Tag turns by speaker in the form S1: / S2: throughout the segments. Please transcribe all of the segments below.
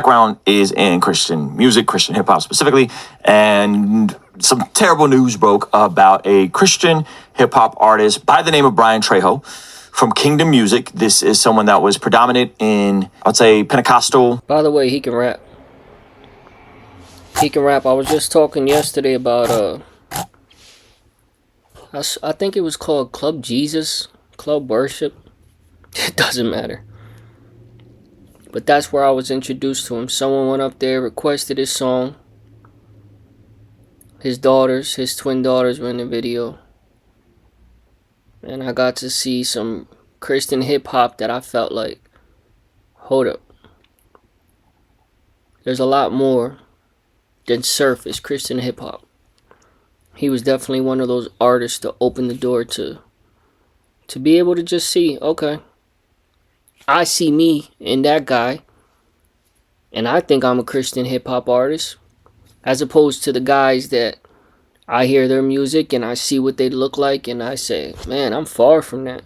S1: background is in Christian music, Christian hip hop specifically, and some terrible news broke about a Christian hip hop artist by the name of Bryann Trejo from Kingdom Music. This is someone that was predominant in, I'd say, Pentecostal.
S2: By the way, he can rap. He can rap. I was just talking yesterday about I think it was called Club Jesus, Club Worship. It doesn't matter. But that's where I was introduced to him. Someone went up there, requested his song. His daughters, his twin daughters were in the video. And I got to see some Christian hip hop that I felt like, hold up. There's a lot more than surface Christian hip hop. He was definitely one of those artists to open the door to be able to just see, okay, I see me in that guy, and I think I'm a Christian hip hop artist, as opposed to the guys that I hear their music and I see what they look like and I say, man, I'm far from that.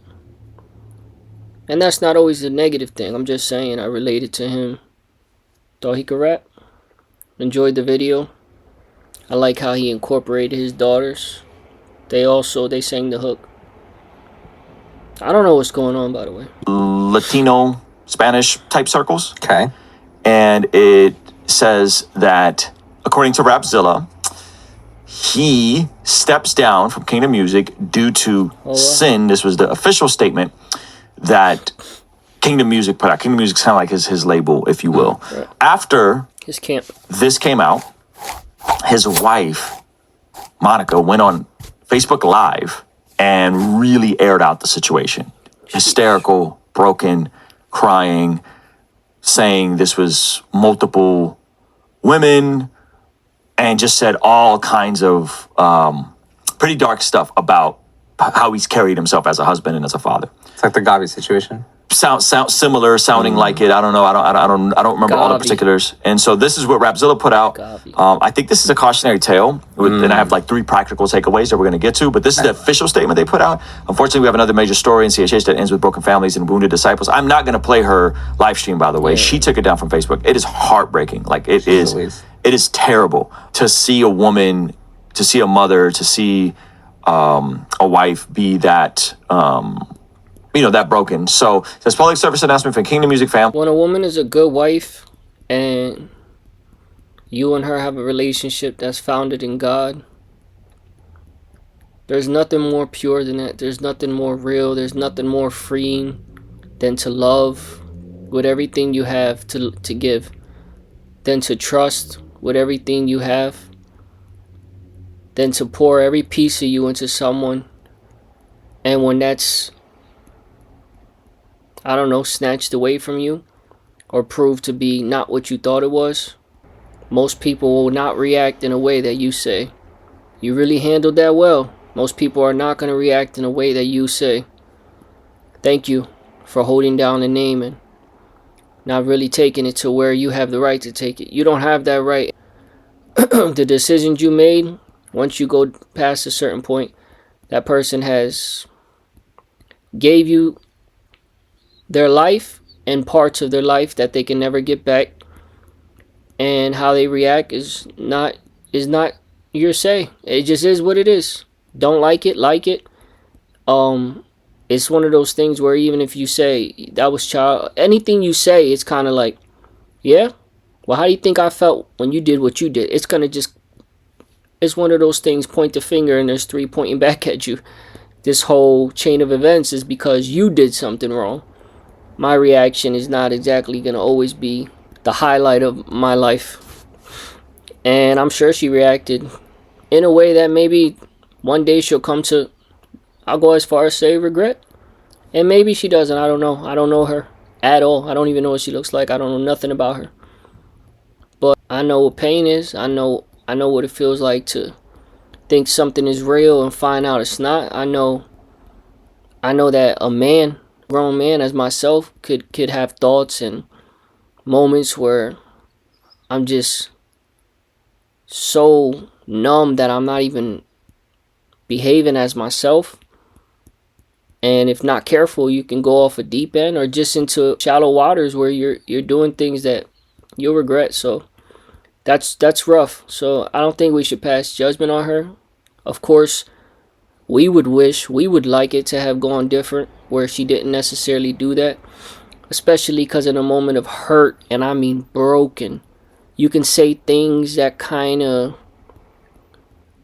S2: And that's not always a negative thing. I'm just saying I related to him. Thought he could rap. Enjoyed the video. I like how he incorporated his daughters. They sang the hook. I don't know what's going on, by the way.
S1: Latino, Spanish type circles.
S3: Okay.
S1: And it says that, according to Rapzilla, he steps down from Kingdom Music due to sin. This was the official statement that Kingdom Music put out. Kingdom Music's kind of like his label, if you will.
S2: Right.
S1: After
S2: His camp.
S1: This came out, his wife, Monica, went on Facebook Live and really aired out the situation. Hysterical, broken, crying, saying this was multiple women, and just said all kinds of pretty dark stuff about how he's carried himself as a husband and as a father.
S3: It's like the Gavi situation.
S1: Sound similar, sounding like it. I don't know. I don't remember all the particulars. And so this is what Rapzilla put out. I think this is a cautionary tale, and I have like 3 practical takeaways that we're going to get to. But this is the official statement they put out. Unfortunately, we have another major story in CHH that ends with broken families and wounded disciples. I'm not going to play her live stream, by the way. She took it down from Facebook. It is heartbreaking. Like it is terrible to see a woman, to see a mother, to see a wife be that. That broken. So this public service announcement from Kingdom Music fam.
S2: When a woman is a good wife and you and her have a relationship that's founded in God, there's nothing more pure than that. There's nothing more real. There's nothing more freeing than to love with everything you have to give, than to trust with everything you have, than to pour every piece of you into someone. And when that's, I don't know, snatched away from you or proved to be not what you thought it was, most people will not react in a way that you say, you really handled that well. Most people are not going to react in a way that you say, thank you for holding down the name and not really taking it to where you have the right to take it. You don't have that right. The decisions you made, once you go past a certain point, that person has gave you their life and parts of their life that they can never get back, and how they react is not your say. It just is what it is. Don't like it, like it. It's one of those things where even if you say that was anything you say, it's kind of like, yeah, well, how do you think I felt when you did what you did? It's one of those things, point the finger and there's 3 pointing back at you. This whole chain of events is because you did something wrong. My reaction is not exactly going to always be the highlight of my life. And I'm sure she reacted in a way that maybe one day she'll come to, I'll go as far as say, regret. And maybe she doesn't. I don't know. I don't know her at all. I don't even know what she looks like. I don't know nothing about her. But I know what pain is. I know what it feels like to think something is real and find out it's not. I know that a man, grown man as myself, could have thoughts and moments where I'm just so numb that I'm not even behaving as myself. And if not careful, you can go off a deep end or just into shallow waters where you're doing things that you'll regret. So that's rough. So I don't think we should pass judgment on her. Of course, we would like it to have gone different, where she didn't necessarily do that, especially because in a moment of hurt, and I mean broken, you can say things that kind of,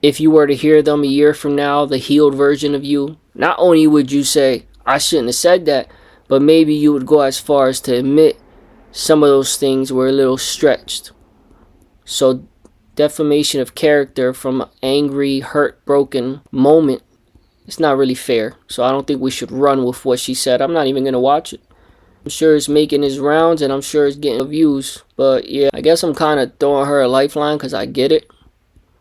S2: if you were to hear them a year from now, the healed version of you, not only would you say, I shouldn't have said that, but maybe you would go as far as to admit some of those things were a little stretched. So defamation of character from an angry, hurt, broken moment, it's not really fair. So I don't think we should run with what she said. I'm not even going to watch it. I'm sure it's making its rounds, and I'm sure it's getting views. But yeah, I guess I'm kind of throwing her a lifeline because I get it.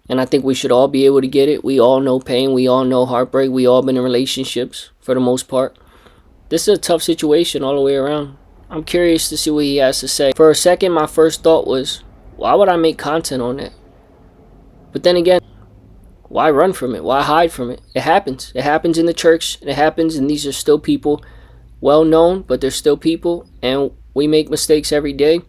S2: And I think we should all be able to get it. We all know pain. We all know heartbreak. We all been in relationships for the most part. This is a tough situation all the way around. I'm curious to see what he has to say. For a second, my first thought was, why would I make content on that? But then again, why run from it? Why hide from it? It happens. It happens in the church. It happens, and these are still people, well known, but they're still people, and we make mistakes every day.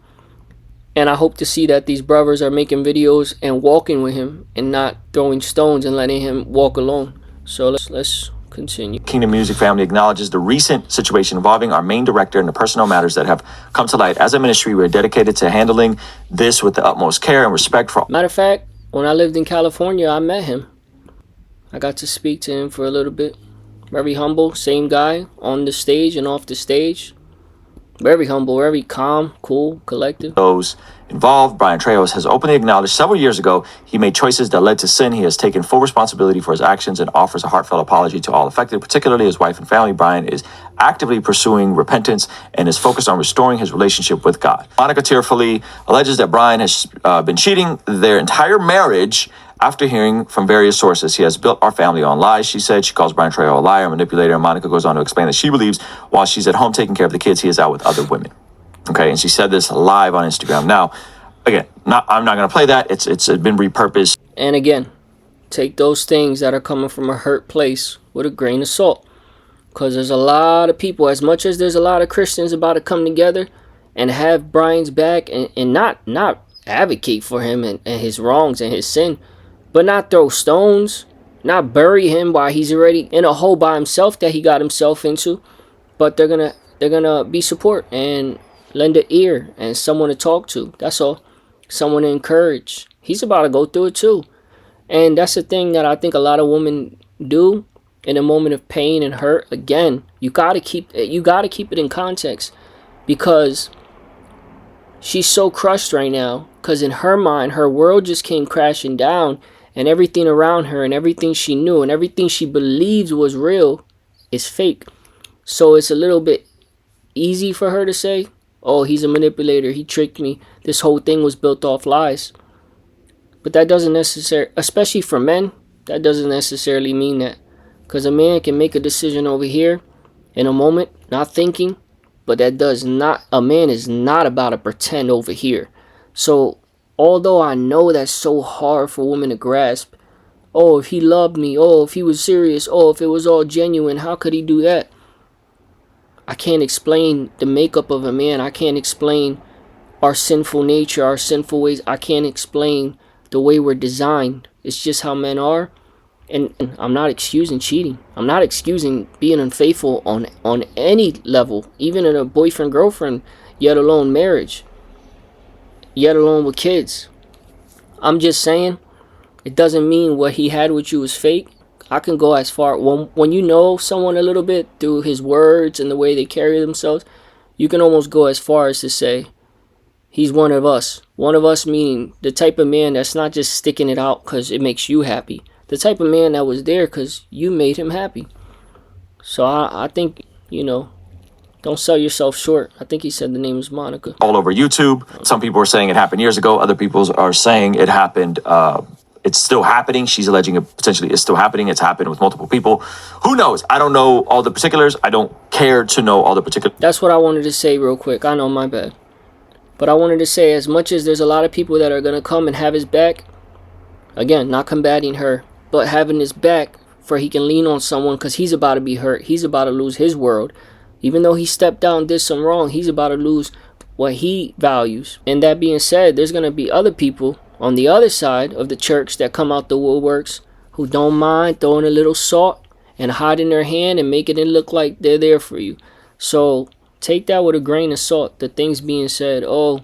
S2: And I hope to see that these brothers are making videos and walking with him and not throwing stones and letting him walk alone. So let's continue.
S1: Kingdom Music family acknowledges the recent situation involving our main director and the personal matters that have come to light. As a ministry, we're dedicated to handling this with the utmost care and respect for all.
S2: Matter of fact, when I lived in California, I met him. I got to speak to him for a little bit. Very humble, same guy on the stage and off the stage. Very humble, very calm, cool, collective.
S1: Those involved, Bryann Trejo has openly acknowledged several years ago he made choices that led to sin. He has taken full responsibility for his actions and offers a heartfelt apology to all affected, particularly his wife and family. Bryann is actively pursuing repentance and is focused on restoring his relationship with God. Monica tearfully alleges that Bryann has been cheating their entire marriage. After hearing from various sources, he has built our family on lies, she said. She calls Bryann Trejo a liar, a manipulator, and Monica goes on to explain that she believes while she's at home taking care of the kids, he is out with other women. Okay, and she said this live on Instagram. Now, again, I'm not going to play that. It's been repurposed.
S2: And again, take those things that are coming from a hurt place with a grain of salt. Because there's a lot of people, as much as there's a lot of Christians about to come together and have Bryan's back and not advocate for him and his wrongs and his sin, but not throw stones, not bury him while he's already in a hole by himself that he got himself into. But they're gonna be support and lend an ear and someone to talk to. That's all. Someone to encourage. He's about to go through it too. And that's the thing that I think a lot of women do in a moment of pain and hurt. Again, you gotta keep it in context, because she's so crushed right now, because in her mind, her world just came crashing down, and everything around her and everything she knew and everything she believes was real is fake. So it's a little bit easy for her to say, oh, he's a manipulator, he tricked me, this whole thing was built off lies. But that doesn't necessarily, especially for men, that doesn't necessarily mean that. Because a man can make a decision over here in a moment, not thinking, but a man is not about to pretend over here. So although I know that's so hard for women to grasp, oh, if he loved me, oh, if he was serious, oh, if it was all genuine, how could he do that? I can't explain the makeup of a man. I can't explain our sinful nature, our sinful ways. I can't explain the way we're designed. It's just how men are. And I'm not excusing cheating. I'm not excusing being unfaithful on any level, even in a boyfriend-girlfriend, yet alone marriage, yet alone with kids. I'm just saying, it doesn't mean what he had with you was fake. I can go as far, when you know someone a little bit through his words and the way they carry themselves, you can almost go as far as to say, he's one of us. One of us meaning the type of man that's not just sticking it out because it makes you happy. The type of man that was there because you made him happy. So I think, don't sell yourself short. I think he said the name is Monica.
S1: All over YouTube. Some people are saying it happened years ago. Other people are saying it happened. It's still happening. She's alleging it potentially is still happening. It's happened with multiple people. Who knows? I don't know all the particulars. I don't care to know all the particulars.
S2: That's what I wanted to say real quick. I know, my bad. But I wanted to say, as much as there's a lot of people that are going to come and have his back, again, not combating her, but having his back for he can lean on someone because he's about to be hurt. He's about to lose his world. Even though he stepped out and did some wrong, he's about to lose what he values. And that being said, there's going to be other people on the other side of the church that come out the woodworks who don't mind throwing a little salt and hiding their hand and making it look like they're there for you. So take that with a grain of salt. The things being said, oh,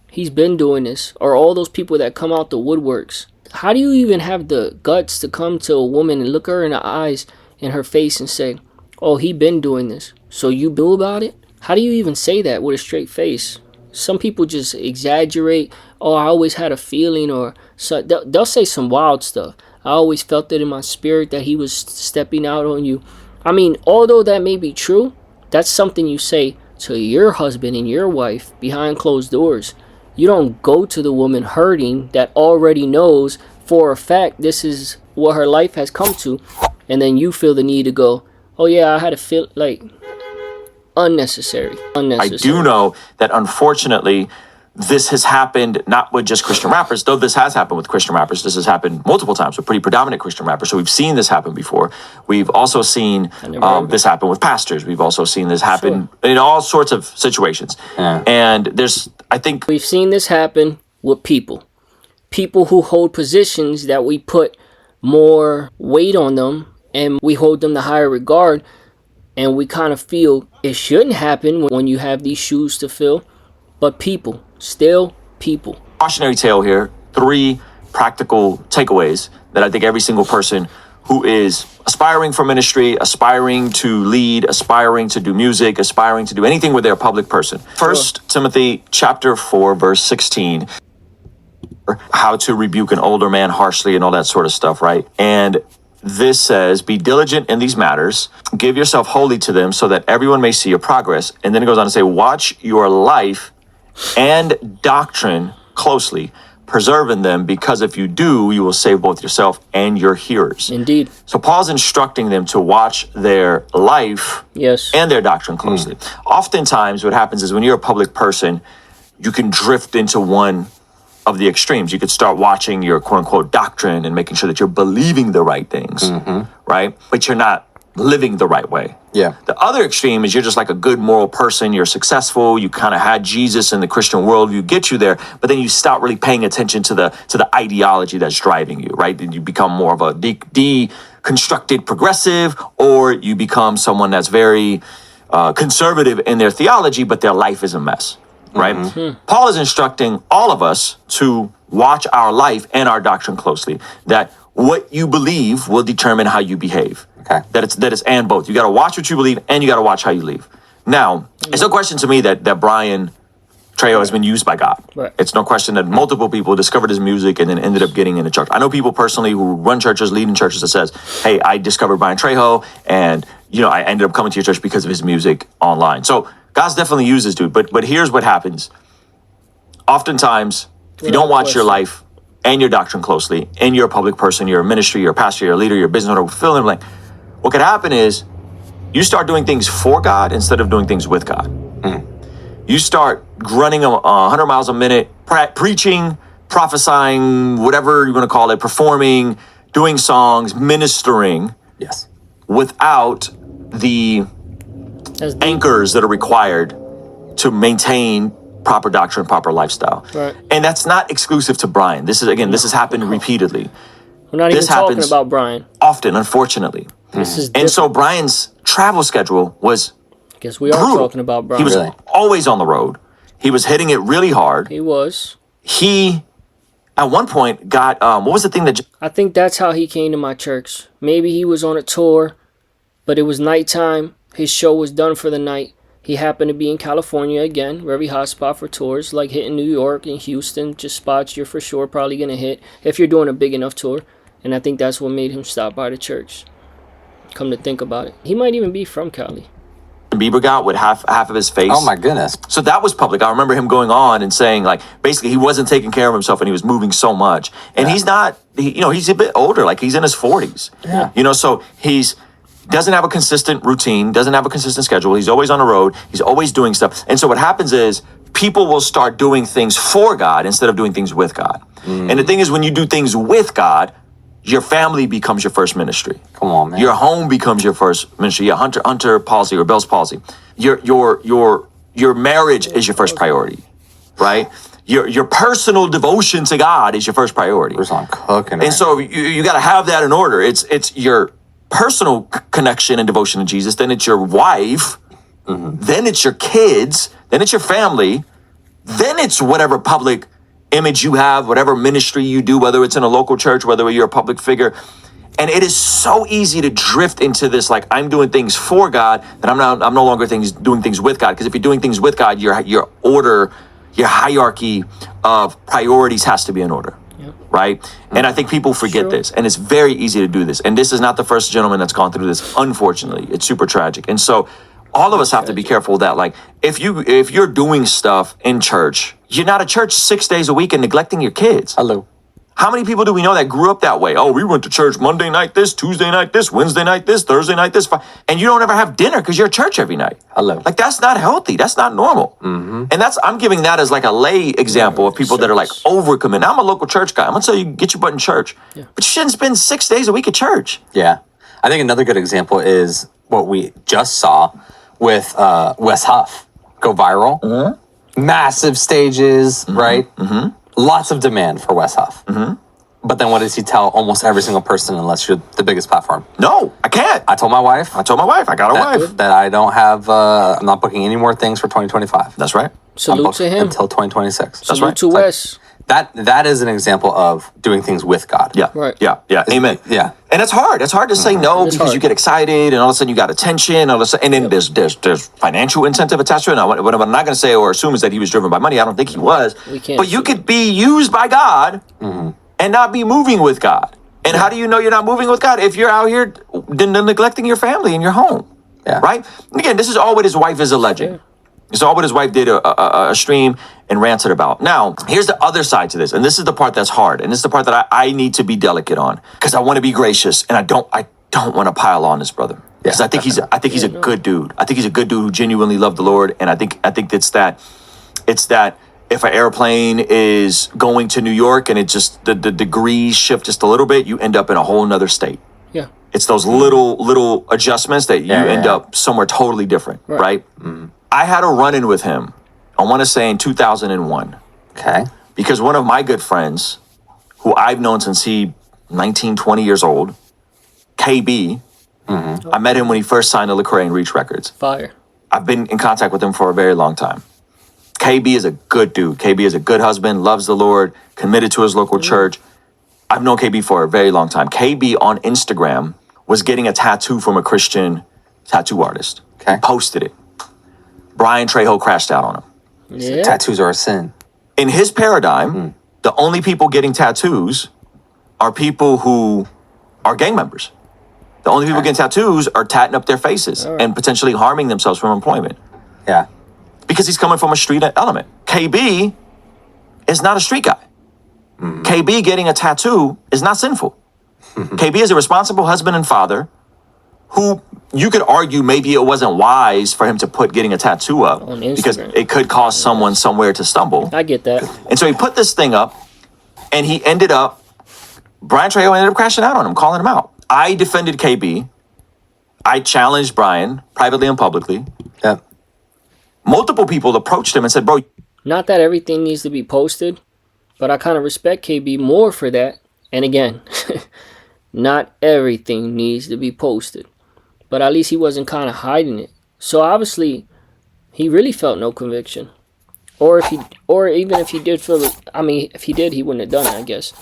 S2: he's been doing this, or all those people that come out the woodworks. How do you even have the guts to come to a woman and look her in the eyes, in her face, and say, oh, he been doing this, so you do about it? How do you even say that with a straight face? Some people just exaggerate. Oh, I always had a feeling, or so they'll say some wild stuff. I always felt it in my spirit that he was stepping out on you. I mean, although that may be true, that's something you say to your husband and your wife behind closed doors. You don't go to the woman hurting that already knows for a fact this is what her life has come to, and then you feel the need to go, oh yeah, I had a feel like unnecessary.
S1: I do know that unfortunately this has happened not with just Christian rappers, though this has happened with Christian rappers. This has happened multiple times with pretty predominant Christian rappers. So we've seen this happen before. We've also seen this happen with pastors. We've also seen this happen in all sorts of situations. Yeah. And I think
S2: we've seen this happen with people who hold positions that we put more weight on them and we hold them to higher regard. And we kind of feel it shouldn't happen when you have these shoes to fill. But people, still people.
S1: Cautionary tale here. 3 practical takeaways that I think every single person who is aspiring for ministry, aspiring to lead, aspiring to do music, aspiring to do anything where they're a public person. First Timothy chapter 4, verse 16. How to rebuke an older man harshly and all that sort of stuff, right? And this says, be diligent in these matters, give yourself wholly to them so that everyone may see your progress. And then it goes on to say, watch your life and doctrine closely, preserving them, because if you do, you will save both yourself and your hearers.
S2: Indeed.
S1: So Paul's instructing them to watch their life and their doctrine closely. Oftentimes what happens is when you're a public person, you can drift into one of the extremes. You could start watching your quote unquote doctrine and making sure that you're believing the right things, right? But you're not living the right way. Yeah. The other extreme is you're just like a good moral person. You're successful. You kind of had Jesus in the Christian worldview get you there, but then you stop really paying attention to the ideology that's driving you, right? And you become more of a deconstructed progressive, or you become someone that's very conservative in their theology, but their life is a mess. Right? Paul is instructing all of us to watch our life and our doctrine closely, that what you believe will determine how you behave. Okay. That it's and both. You got to watch what you believe and you got to watch how you live. Now, it's no question to me that Bryann Trejo has been used by God. Right. It's no question that multiple people discovered his music and then ended up getting into church. I know people personally who run churches, lead in churches, that says, hey, I discovered Bryann Trejo and I ended up coming to your church because of his music online. So God's definitely used this dude, but here's what happens. Oftentimes, if you don't watch your life and your doctrine closely, and you're a public person, you're a ministry, you're a pastor, you're a leader, you're a business owner, fill in the blank, what could happen is you start doing things for God instead of doing things with God. You start running 100 miles a minute, preaching, prophesying, whatever you want to call it, performing, doing songs, ministering, without the anchors that are required to maintain proper doctrine, proper lifestyle. Right. And that's not exclusive to Bryann. This has happened repeatedly.
S2: We're not even talking about Bryann.
S1: Often, unfortunately. And so Bryan's travel schedule was
S2: guess we are brutal. Talking about Bryann.
S1: He was always on the road. He was hitting it really hard.
S2: He was.
S1: He, at one point, got, what was the thing that...
S2: I think that's how he came to my church. Maybe he was on a tour, but it was nighttime. His show was done for the night. He happened to be in California again, very hot spot for tours, like hitting New York and Houston, just spots you're for sure probably going to hit if you're doing a big enough tour. And I think that's what made him stop by the church. Come to think about it. He might even be from Cali.
S1: Bieber got with half of his face.
S3: Oh my goodness.
S1: So that was public. I remember him going on and saying, like, basically he wasn't taking care of himself and he was moving so much. And he's not, he's a bit older, like he's in his 40s. Yeah. So he's doesn't have a consistent routine, doesn't have a consistent schedule. He's always on the road. He's always doing stuff. And so what happens is people will start doing things for God instead of doing things with God. And the thing is, when you do things with God, your family becomes your first ministry.
S3: Come on, man.
S1: Your home becomes your first ministry. Yeah, Hunter palsy or Bell's palsy. Your your marriage is your first priority, right? Your personal devotion to God is your first priority.
S3: I'm cooking.
S1: And so you got to have that in order. It's your personal connection and devotion to Jesus. Then it's your wife. Then it's your kids. Then it's your family. Then it's whatever public image you have, whatever ministry you do, whether it's in a local church, whether you're a public figure. And it is so easy to drift into this, like, I'm doing things for God, and I'm no longer doing things with God. Because if you're doing things with God, your order, your hierarchy of priorities has to be in order. Right? And I think people forget this, and it's very easy to do this. And this is not the first gentleman that's gone through this. Unfortunately, it's super tragic. And so all of us have to be careful that, like, if you're doing stuff in church, you're not at church 6 days a week and neglecting your kids.
S3: Hello.
S1: How many people do we know that grew up that way? Oh, we went to church Monday night this, Tuesday night this, Wednesday night this, Thursday night this, and you don't ever have dinner because you're at church every night.
S3: Hello.
S1: Like, that's not healthy. That's not normal. And I'm giving that as like a lay example of people that are like overcommitted. Now, I'm a local church guy. I'm gonna tell you, get your butt in church, but you shouldn't spend 6 days a week at church.
S3: Yeah. I think another good example is what we just saw with Wes Huff go viral. Massive stages, right? Lots of demand for Wes Huff. But then what does he tell almost every single person unless you're the biggest platform?
S1: No, I can't.
S3: I told my wife.
S1: I got a wife.
S3: That I don't have, I'm not booking any more things for 2025.
S1: That's right.
S2: Salute to him.
S3: Until 2026.
S1: That's
S2: Salute
S1: right.
S2: to Wes.
S3: That is an example of doing things with God.
S1: Yeah.
S2: Right.
S1: Yeah. Amen.
S3: Yeah.
S1: And it's hard. It's hard to say no because you get excited and all of a sudden you got attention. And then there's financial incentive attached to it. Now, what I'm not going to say or assume is that he was driven by money. I don't think he was. But you could be used by God and not be moving with God. And how do you know you're not moving with God? If you're out here neglecting your family and your home.
S3: Yeah.
S1: Right? And again, this is all what his wife is alleging. It's all what his wife did a stream and ranted about. Now, here's the other side to this. And this is the part that's hard. And this is the part that I need to be delicate on. Because I want to be gracious. And I don't want to pile on this brother. Because I think he's a good dude. I think he's a good dude who genuinely loved the Lord. And I think it's that if an airplane is going to New York and it just the degrees shift just a little bit, you end up in a whole nother state.
S2: Yeah.
S1: It's those little adjustments that you end up somewhere totally different, right? I had a run-in with him, I want to say in 2001.
S3: Okay.
S1: Because one of my good friends, who I've known since he 19, 20 years old, KB, I met him when he first signed to Lecrae and Reach Records.
S2: Fire.
S1: I've been in contact with him for a very long time. KB is a good dude. KB is a good husband, loves the Lord, committed to his local church. I've known KB for a very long time. KB on Instagram was getting a tattoo from a Christian tattoo artist.
S3: Okay.
S1: Posted it. Bryann Trejo crashed out on him.
S2: Yeah.
S3: Tattoos are a sin.
S1: In his paradigm, the only people getting tattoos are people who are gang members. The only people getting tattoos are tatting up their faces and potentially harming themselves from employment.
S3: Yeah.
S1: Because he's coming from a street element. KB is not a street guy. KB getting a tattoo is not sinful. KB is a responsible husband and father who you could argue maybe it wasn't wise for him to put getting a tattoo up
S2: On Instagram.
S1: because it could cause someone somewhere to stumble.
S2: I get that.
S1: And so he put this thing up and Bryann Trejo ended up crashing out on him, calling him out. I defended KB. I challenged Bryann privately and publicly.
S3: Yeah.
S1: Multiple people approached him and said, bro,
S2: Not that everything needs to be posted, but I kind of respect KB more for that. And again, not everything needs to be posted, but at least he wasn't kind of hiding it. So obviously, he really felt no conviction, or even if he did feel it, I mean, if he did, he wouldn't have done it, I guess.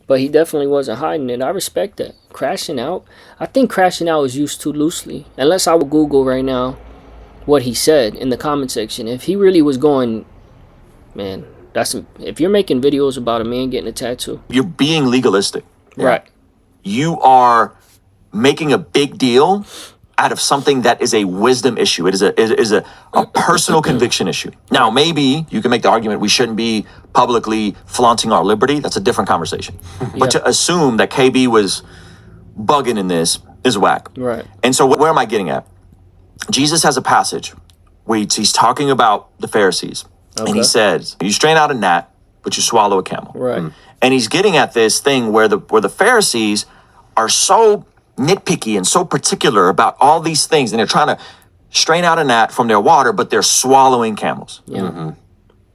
S2: But he definitely wasn't hiding it. I respect that. Crashing out, I think crashing out is used too loosely. Unless I would Google right now what he said in the comment section. If he really was going, man, if you're making videos about a man getting a tattoo,
S1: you're being legalistic.
S2: right?
S1: You are making a big deal out of something that is a wisdom issue. It is a personal conviction issue. Now, maybe you can make the argument we shouldn't be publicly flaunting our liberty. That's a different conversation. But to assume that KB was bugging in this is whack.
S2: Right.
S1: And so where am I getting at? Jesus has a passage where he's talking about the Pharisees. And he says, you strain out a gnat, but you swallow a camel.
S2: Right.
S1: And he's getting at this thing where the Pharisees are so nitpicky and so particular about all these things, and they're trying to strain out a gnat from their water, but they're swallowing camels.
S2: Yeah.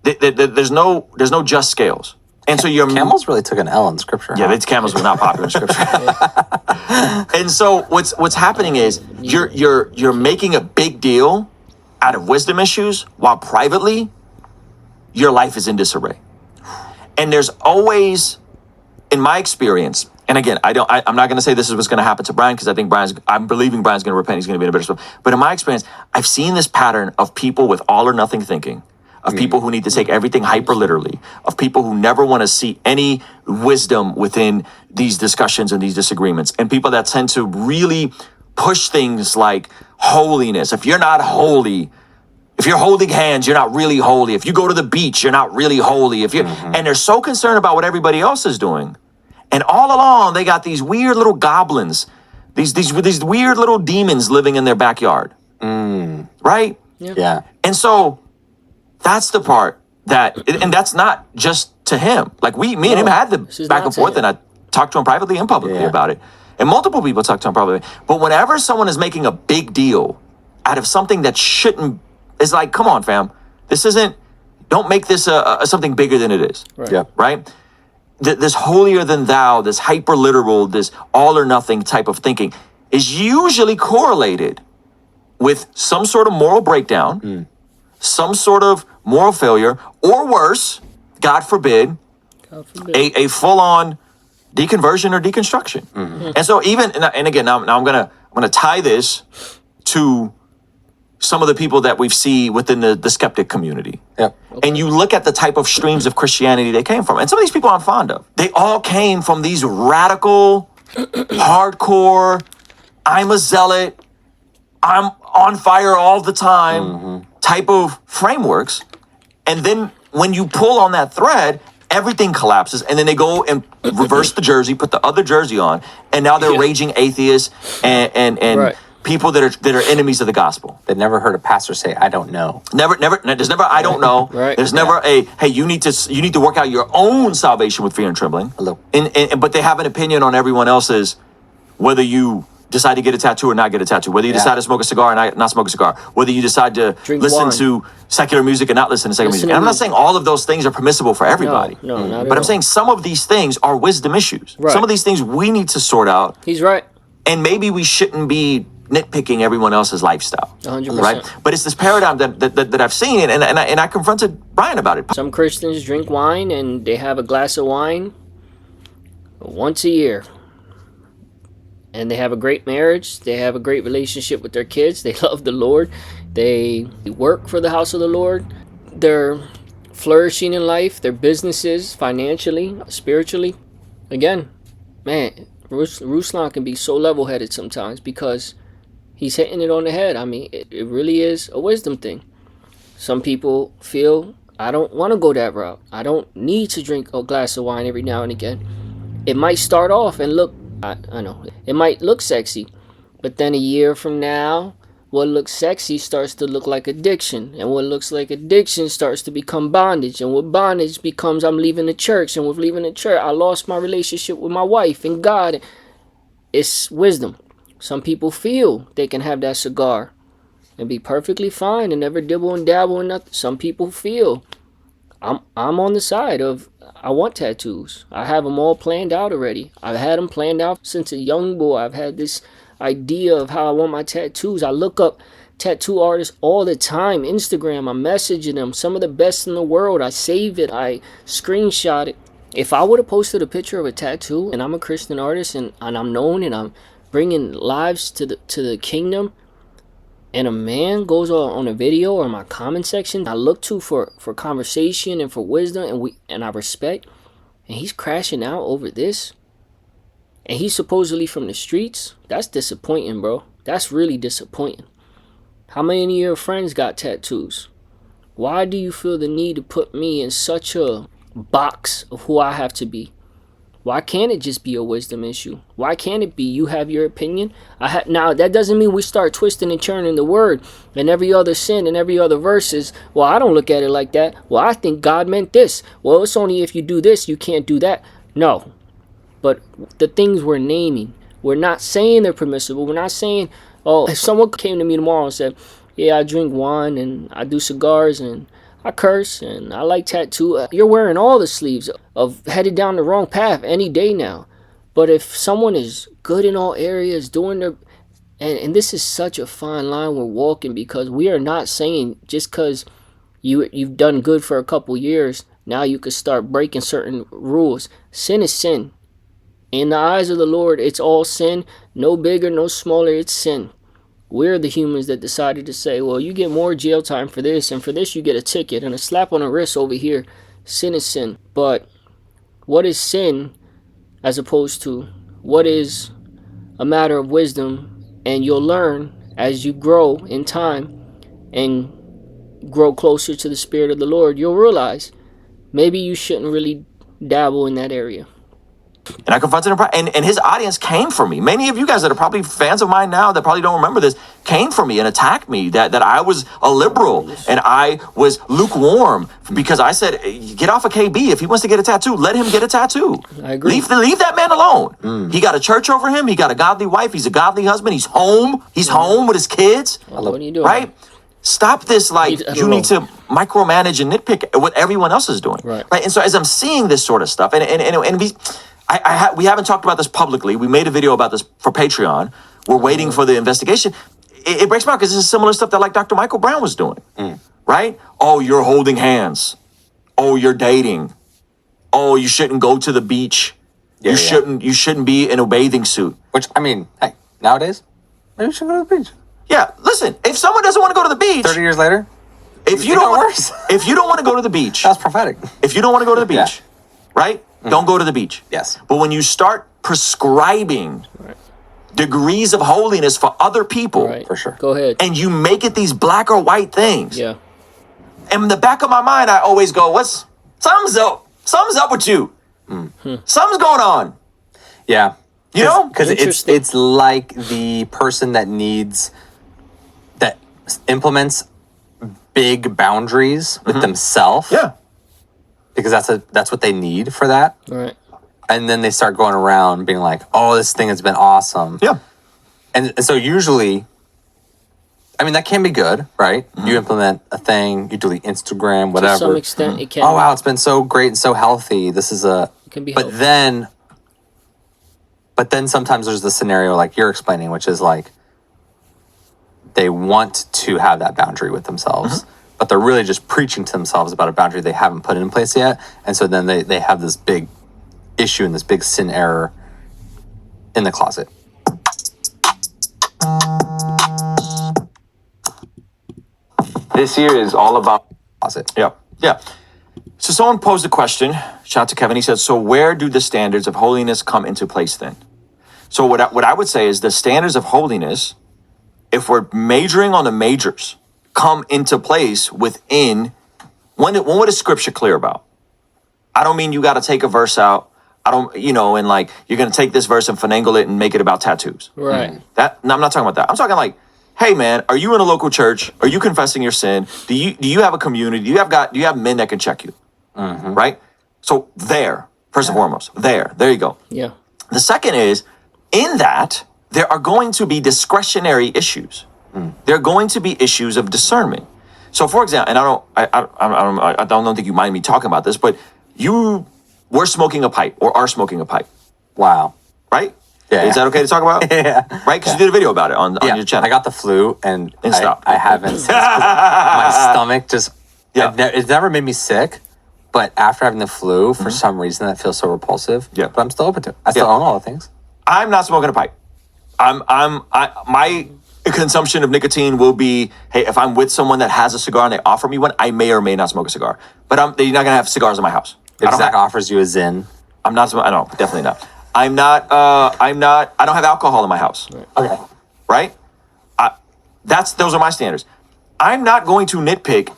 S1: There's no just scales. And so
S3: camels really took an L in scripture.
S1: Yeah,
S3: huh?
S1: these camels were not popular in scripture. And so what's happening is you're making a big deal out of wisdom issues while privately your life is in disarray. And there's always, in my experience, and again, I'm not going to say this is what's going to happen to Bryann, because I'm believing Bryan's going to repent. He's going to be in a better spot. But in my experience, I've seen this pattern of people with all or nothing thinking, of people who need to take everything hyper literally, of people who never want to see any wisdom within these discussions and these disagreements, and people that tend to really push things like holiness. If you're not holy, if you're holding hands, you're not really holy. If you go to the beach, you're not really holy. And they're so concerned about what everybody else is doing. And all along, they got these weird little goblins, these weird little demons living in their backyard. Right?
S3: Yeah.
S1: And so that's the part and that's not just to him. Like me and him had the back and forth, and I talked to him privately and publicly about it. And multiple people talk to him privately. But whenever someone is making a big deal out of something that shouldn't, it's like, come on, fam. Don't make this something bigger than it is.
S2: Right.
S3: Yeah.
S1: Right? This holier than thou, this hyper literal, this all or nothing type of thinking is usually correlated with some sort of moral breakdown, some sort of moral failure, or worse, God forbid, a full-on deconversion or deconstruction. And so even, and again, now I'm gonna tie this to some of the people that we see within the skeptic community.
S3: Yep.
S1: And you look at the type of streams of Christianity they came from. And some of these people I'm fond of. They all came from these radical, hardcore, I'm a zealot, I'm on fire all the time type of frameworks. And then when you pull on that thread, everything collapses. And then they go and reverse the jersey, put the other jersey on. And now they're raging atheists and
S2: Right.
S1: people that are enemies of the gospel.
S3: They never heard a pastor say, I don't know.
S1: There's never I don't know.
S2: Right.
S1: There's never hey, you need to work out your own salvation with fear and trembling.
S3: Hello.
S1: But they have an opinion on everyone else's, whether you decide to get a tattoo or not get a tattoo, whether you decide to smoke a cigar and not smoke a cigar, whether you decide to
S2: Drink
S1: listen
S2: wine.
S1: to secular music and not listen to secular music.
S2: Listen to
S1: And I'm not
S2: music.
S1: saying all of those things are permissible for everybody.
S2: No, not at
S1: But I'm
S2: all.
S1: saying some of these things are wisdom issues.
S2: Right.
S1: Some of these things we need to sort out,
S2: He's right.
S1: and maybe we shouldn't be nitpicking everyone else's lifestyle.
S2: 100%.
S1: Right? But it's this paradigm that I've seen, and I confronted Bryann about it.
S2: Some Christians drink wine and they have a glass of wine once a year. And they have a great marriage. They have a great relationship with their kids. They love the Lord. They work for the house of the Lord. They're flourishing in life. Their businesses, financially, spiritually. Again, man, Ruslan can be so level-headed sometimes because he's hitting it on the head. I mean, it really is a wisdom thing. Some people feel, I don't want to go that route. I don't need to drink a glass of wine every now and again. It might start off and look, I know, it might look sexy, but then a year from now, what looks sexy starts to look like addiction, and what looks like addiction starts to become bondage, and what bondage becomes I'm leaving the church, and with leaving the church, I lost my relationship with my wife and God. It's wisdom. Some people feel they can have that cigar and be perfectly fine and never dibble and dabble in nothing. Some people feel I'm on the side of I want tattoos. I have them all planned out already. I've had them planned out since a young boy. I've had this idea of how I want my tattoos. I look up tattoo artists all the time. Instagram, I'm messaging them. Some of the best in the world. I save it. I screenshot it. If I would have posted a picture of a tattoo and I'm a Christian artist and I'm known and I'm bringing lives to the kingdom, and a man goes on a video or my comment section I look to for conversation and for wisdom and I respect, and he's crashing out over this, and he's supposedly from the streets, that's disappointing, bro. That's really disappointing. How many of your friends got tattoos? Why do you feel the need to put me in such a box of who I have to be? Why can't it just be a wisdom issue? Why can't it be you have your opinion? Now, that doesn't mean we start twisting and turning the word and every other sin and every other verse is, well, I don't look at it like that. Well, I think God meant this. Well, it's only if you do this, you can't do that. No. But the things we're naming, we're not saying they're permissible. We're not saying, oh, if someone came to me tomorrow and said, yeah, I drink wine and I do cigars and I curse and I like tattoo. You're wearing all the sleeves of headed down the wrong path any day now. But if someone is good in all areas, doing their and this is such a fine line we're walking, because we are not saying just because you've done good for a couple years, now you could start breaking certain rules. Sin is sin. In the eyes of the Lord, it's all sin. No bigger, no smaller, it's sin. We're the humans that decided to say, well, you get more jail time for this, and for this you get a ticket and a slap on the wrist over here. Sin is sin. But what is sin as opposed to what is a matter of wisdom? And you'll learn as you grow in time and grow closer to the Spirit of the Lord, you'll realize maybe you shouldn't really dabble in that area.
S1: And I confronted him, and his audience came for me. Many of you guys that are probably fans of mine now that probably don't remember this came for me and attacked me that I was a liberal and I was lukewarm because I said, get off of KB. If he wants to get a tattoo, let him get a tattoo.
S2: I agree.
S1: Leave that man alone. He got a church over him. He got a godly wife. He's a godly husband. He's home. He's home with his kids.
S2: What are you doing?
S1: Right? Stop this, like, you need to micromanage and nitpick what everyone else is doing.
S2: Right.
S1: And so as I'm seeing this sort of stuff, and we haven't talked about this publicly. We made a video about this for Patreon. We're waiting for the investigation. It breaks my heart because this is similar stuff that like Dr. Michael Brown was doing, right? Oh, you're holding hands. Oh, you're dating. Oh, you shouldn't go to the beach. You shouldn't be in a bathing suit.
S3: Which, I mean, hey, nowadays, maybe we should go to the beach.
S1: Yeah, listen, if someone doesn't want to go to the beach,
S3: 30 years later,
S1: if you don't want to go to the beach,
S3: that's prophetic.
S1: If you don't want to go to the beach, right? Don't go to the beach.
S3: Yes.
S1: But when you start prescribing degrees of holiness for other people,
S3: for sure,
S2: go ahead,
S1: and you make it these black or white things.
S2: Yeah.
S1: And in the back of my mind, I always go, something's up with you. Something's going on.
S3: Yeah.
S1: You know?
S3: Because it's like the person that implements big boundaries with themselves.
S1: Yeah.
S3: Because that's what they need for that.
S2: Right.
S3: And then they start going around being like, oh, this thing has been awesome.
S1: Yeah.
S3: And so usually, I mean, that can be good, right? You implement a thing, you delete Instagram, whatever.
S2: To some extent, it can.
S3: Oh, wow, it's been so great and so healthy. This is
S2: it can be
S3: but
S2: healthy.
S3: then sometimes there's the scenario like you're explaining, which is like they want to have that boundary with themselves, but they're really just preaching to themselves about a boundary they haven't put in place yet. And so then they have this big issue and this big sin error in the closet.
S1: This year is all about
S3: Closet.
S1: Yeah. Yeah. So someone posed a question. Shout out to Kevin. He said, so where do the standards of holiness come into place then? So what I would say is the standards of holiness, if we're majoring on the majors, come into place within what is scripture clear about? I don't mean you got to take a verse out. I don't, and like you're going to take this verse and finagle it and make it about tattoos.
S2: Right.
S1: No, I'm not talking about that. I'm talking like, hey man, are you in a local church? Are you confessing your sin? Do you have a community? Do you have men that can check you? Right? So first and foremost, there you go.
S2: Yeah.
S1: The second is, in that, there are going to be discretionary issues. There are going to be issues of discernment. So, for example, and I don't think you mind me talking about this, but you were smoking a pipe or are smoking a pipe.
S3: Wow.
S1: Right?
S3: Yeah.
S1: Is that okay to talk about?
S3: Yeah.
S1: Right? Because you did a video about it on your channel.
S3: I got the flu and
S1: stopped.
S3: I haven't. My stomach just, it's never made me sick. But after having the flu, for some reason, that feels so repulsive.
S1: Yeah.
S3: But I'm still open to it. I still own all the things.
S1: I'm not smoking a pipe. My consumption of nicotine will be, hey, if I'm with someone that has a cigar and they offer me one, I may or may not smoke a cigar. But you're not gonna have cigars in my house.
S3: If Zach offers you a Zyn,
S1: I'm not. I know, definitely not. I'm not. I don't have alcohol in my house.
S3: okay,
S1: Right? Those are my standards. I'm not going to nitpick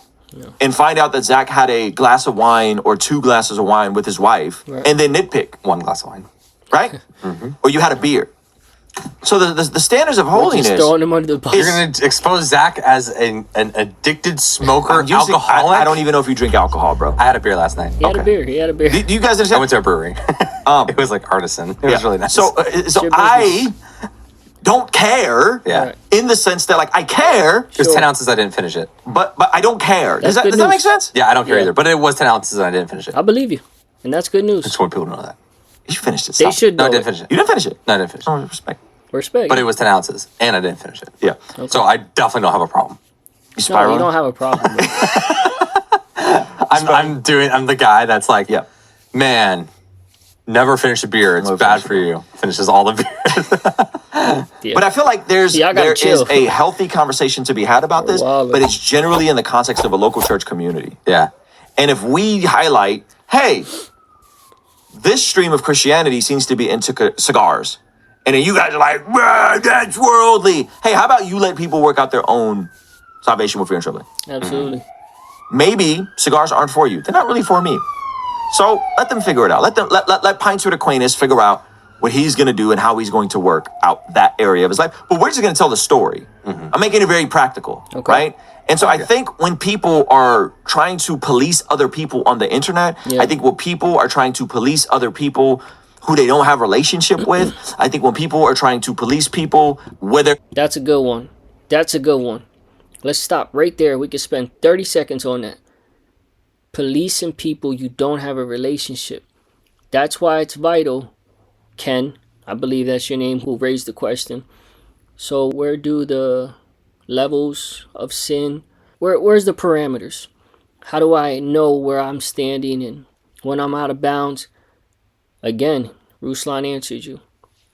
S1: and find out that Zach had a glass of wine or 2 glasses of wine with his wife, and then nitpick.
S3: 1 glass of wine,
S1: right? Or you had a beer. So the standards of holiness.
S2: Just throwing him under the bus.
S3: you're gonna expose Zach as an addicted smoker, alcoholic.
S1: I don't even know if you drink alcohol, bro.
S3: I had a beer last night.
S2: He had a beer.
S1: Do you guys understand?
S3: I went to a brewery. It was like artisan. It was really nice.
S1: So I don't care.
S3: Yeah.
S1: In the sense that like I care.
S3: It was 10 ounces, I didn't finish it.
S1: But I don't care. Does
S2: That's
S1: that make sense?
S3: Yeah, I don't care either. But it was 10 ounces and I didn't finish it.
S2: I believe you, and that's good
S3: I
S2: news.
S3: just want people to know that.
S1: You finished it.
S2: They
S1: Stop.
S2: should
S3: No,
S2: know
S3: I didn't
S2: it.
S3: finish it.
S1: You didn't finish it.
S3: No, I didn't finish it.
S1: Oh, respect.
S2: Respect.
S3: But it was 10 ounces and I didn't finish it.
S1: Yeah.
S3: So I definitely don't have a problem.
S1: You
S2: No,
S1: spiral.
S2: you don't have a problem. bro.
S3: I'm the guy that's like,
S1: Yeah.
S3: man, never finish a beer. It's
S1: Never
S3: bad
S1: finish a
S3: for you. Finishes all the beer.
S2: Yeah.
S1: But I feel like there
S2: See, I gotta
S1: is
S2: chill.
S1: a healthy conversation to be had about this,
S2: Wow.
S1: but it's generally in the context of a local church community.
S3: Yeah.
S1: And if we highlight, hey, this stream of Christianity seems to be into cigars, and then you guys are like, that's worldly. Hey, how about you let people work out their own salvation with fear and trembling?
S2: Absolutely.
S1: Maybe cigars aren't for you. They're not really for me. So let them figure it out. Let Pints with Aquinas figure out what he's going to do and how he's going to work out that area of his life. But we're just going to tell the story. I'm making it very practical, right? And so I think when people are trying to police other people on the internet, I think when people are trying to police other people who they don't have a relationship with, I think when people are trying to police people, whether
S2: That's a good one. That's a good one. Let's stop right there. We could spend 30 seconds on that. Policing people you don't have a relationship. That's why it's vital. Ken, I believe that's your name, who raised the question. So where do the levels of sin, where's the parameters? How do I know where I'm standing and when I'm out of bounds? Again, Ruslan answered you.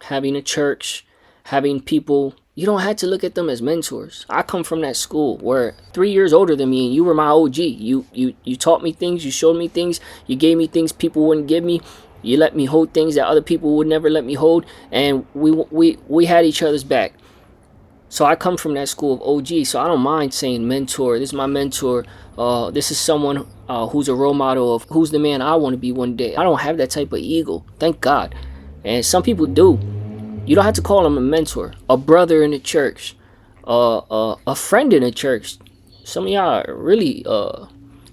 S2: Having a church, having people, you don't have to look at them as mentors. I come from that school where 3 years older than me and you were my OG. You taught me things, you showed me things, you gave me things people wouldn't give me. You let me hold things that other people would never let me hold, and we had each other's back. So I come from that school of OG, so I don't mind saying mentor. This is my mentor. This is someone who's a role model of who's the man I want to be one day. I don't have that type of ego, thank God. And some people do. You don't have to call him a mentor, a brother in the church, a friend in the church. Some of y'all are really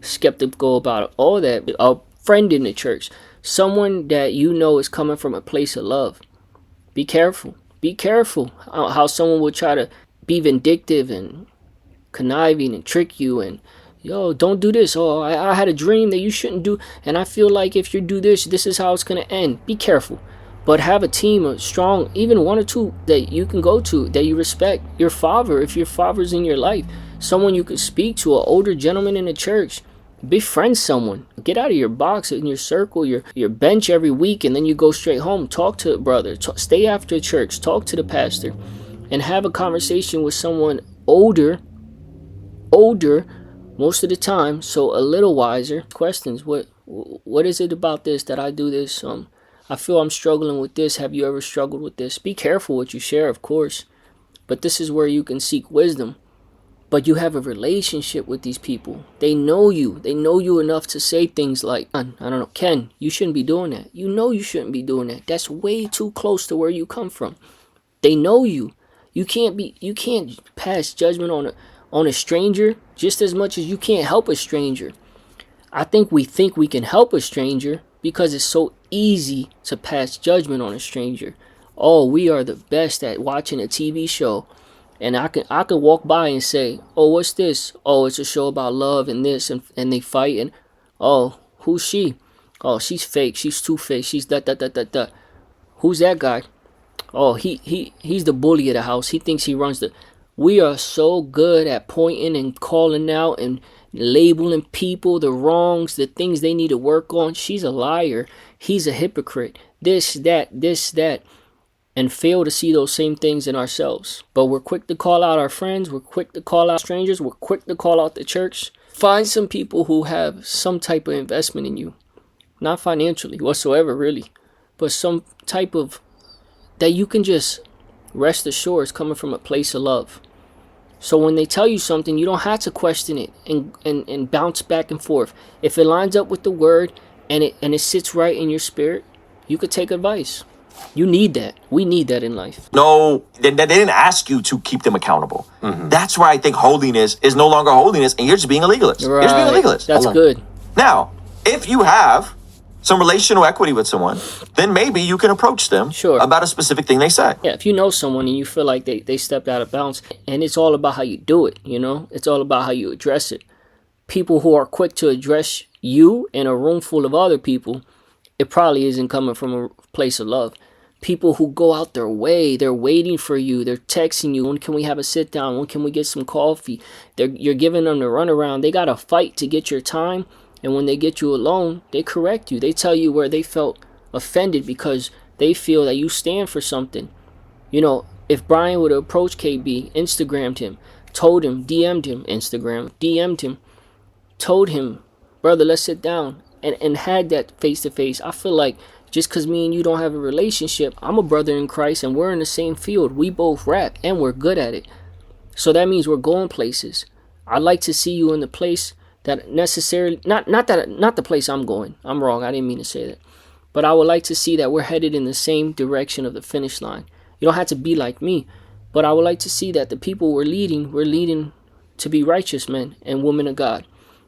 S2: skeptical about all that. A friend in the church. Someone that you know is coming from a place of love. Be careful. Be careful how someone will try to be vindictive and conniving and trick you and, yo, don't do this. Oh, I had a dream that you shouldn't do. And I feel like if you do this, this is how it's going to end. Be careful. But have a team of strong, even one or two that you can go to, that you respect. Your father, if your father's in your life. Someone you could speak to, an older gentleman in the church. Befriend someone. Get out of your box, in your circle, your bench every week, and then you go straight home. Talk to a brother. Stay after church. Talk to the pastor. And have a conversation with someone older, most of the time, so a little wiser. Questions. What is it about this that I do this? I feel I'm struggling with this. Have you ever struggled with this? Be careful what you share, of course. But this is where you can seek wisdom. But you have a relationship with these people. They know you. They know you enough to say things like, I don't know, Ken, you shouldn't be doing that. You know you shouldn't be doing that. That's way too close to where you come from. They know you. You can't pass judgment on a stranger just as much as you can't help a stranger. I think we can help a stranger because it's so easy to pass judgment on a stranger. Oh, we are the best at watching a TV show. And I could walk by and say, oh, what's this? Oh, it's a show about love and this, and they fight. And, oh, who's she? Oh, she's fake. She's two-faced. She's da. Who's that guy? Oh, he's the bully of the house. He thinks he runs the... We are so good at pointing and calling out and labeling people, the wrongs, the things they need to work on. She's a liar. He's a hypocrite. This, that. And fail to see those same things in ourselves. But we're quick to call out our friends. We're quick to call out strangers. We're quick to call out the church. Find some people who have some type of investment in you. Not financially whatsoever, really. But some type of... that you can just rest assured is coming from a place of love. So when they tell you something, you don't have to question it and bounce back and forth. If it lines up with the word and it sits right in your spirit, you could take advice. You need that. We need that in life.
S1: No, they didn't ask you to keep them accountable. That's where I think holiness is no longer holiness, and you're just being a legalist.
S2: Right.
S1: You're just being a legalist.
S2: That's good.
S1: Now, if you have some relational equity with someone, then maybe you can approach them
S2: Sure.
S1: about a specific thing they say.
S2: Yeah, if you know someone and you feel like they stepped out of bounds, and it's all about how you do it, you know? It's all about how you address it. People who are quick to address you in a room full of other people, it probably isn't coming from a place of love. People who go out their way, they're waiting for you, they're texting you, when can we have a sit down, when can we get some coffee? You're giving them the runaround. They got to fight to get your time, and when they get you alone, they correct you. They tell you where they felt offended because they feel that you stand for something. You know, if Bryann would have approached KB, Instagrammed him, told him, DM'd him, Instagram, DM'd him, told him, brother, let's sit down, and had that face-to-face, I feel like just because me and you don't have a relationship, I'm a brother in Christ and we're in the same field. We both rap and we're good at it. So that means we're going places. I'd like to see you in the place that necessarily, not the place I'm going. I'm wrong. I didn't mean to say that. But I would like to see that we're headed in the same direction of the finish line. You don't have to be like me, but I would like to see that the people we're leading to be righteous men and women of God.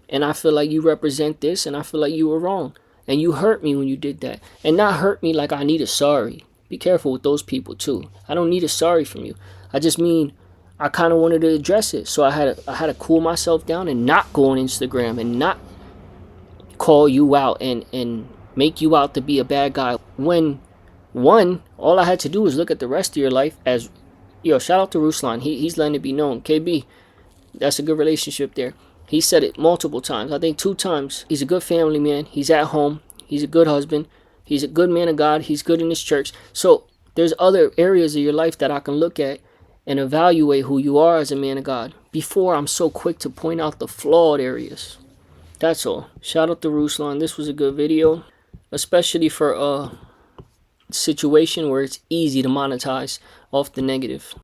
S2: And I feel like you represent this, and I feel like you were wrong. And you hurt me when you did that. And not hurt me like I need a sorry. Be careful with those people too. I don't need a sorry from you. I just mean I kind of wanted to address it. So I had to cool myself down and not go on Instagram and not call you out and make you out to be a bad guy. When, one, all I had to do was look at the rest of your life as, yo, shout out to Ruslan. He's letting it be known. KB, that's a good relationship there. He said it multiple times. I think 2 times. He's a good family man. He's at home. He's a good husband. He's a good man of God. He's good in his church. So there's other areas of your life that I can look at and evaluate who you are as a man of God before I'm so quick to point out the flawed areas. That's all. Shout out to Ruslan. This was a good video, especially for a situation where it's easy to monetize off the negative.